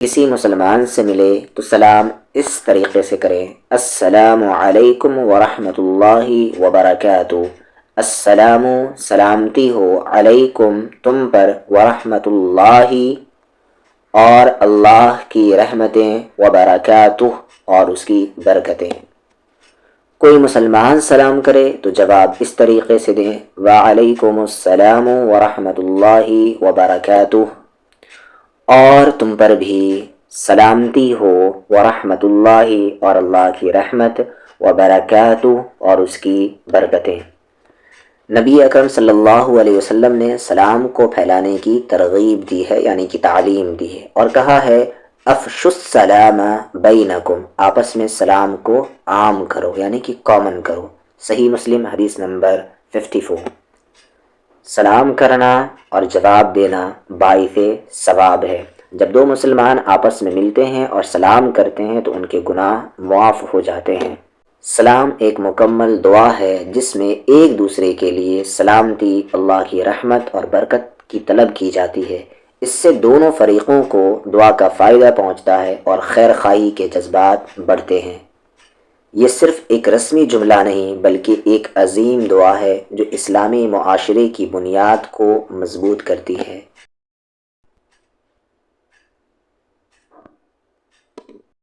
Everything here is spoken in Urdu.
کسی مسلمان سے ملے تو سلام اس طریقے سے کریں: السلام علیکم ورحمۃ اللہ وبرکاتہ۔ السلام سلامتی ہو، علیکم تم پر، ورحمۃ اللہ اور اللہ کی رحمتیں، وبرکاتہ اور اس کی برکتیں۔ کوئی مسلمان سلام کرے تو جواب اس طریقے سے دیں: وعلیکم السلام ورحمۃ اللہ وبرکاتہ، اور تم پر بھی سلامتی ہو، ورحمۃ اللہ اور اللہ کی رحمت، وبرکاتہ اور اس کی برکتیں۔ نبی اکرم صلی اللہ علیہ وسلم نے سلام کو پھیلانے کی ترغیب دی ہے، یعنی کہ تعلیم دی ہے، اور کہا ہے افشوا السلام بینکم، آپس میں سلام کو عام کرو، یعنی کہ کامن کرو۔ صحیح مسلم حدیث نمبر 54۔ سلام کرنا اور جواب دینا باعث ثواب ہے۔ جب دو مسلمان آپس میں ملتے ہیں اور سلام کرتے ہیں تو ان کے گناہ معاف ہو جاتے ہیں۔ سلام ایک مکمل دعا ہے جس میں ایک دوسرے کے لیے سلامتی، اللہ کی رحمت اور برکت کی طلب کی جاتی ہے۔ اس سے دونوں فریقوں کو دعا کا فائدہ پہنچتا ہے اور خیر خواہی کے جذبات بڑھتے ہیں۔ یہ صرف ایک رسمی جملہ نہیں بلکہ ایک عظیم دعا ہے جو اسلامی معاشرے کی بنیاد کو مضبوط کرتی ہے۔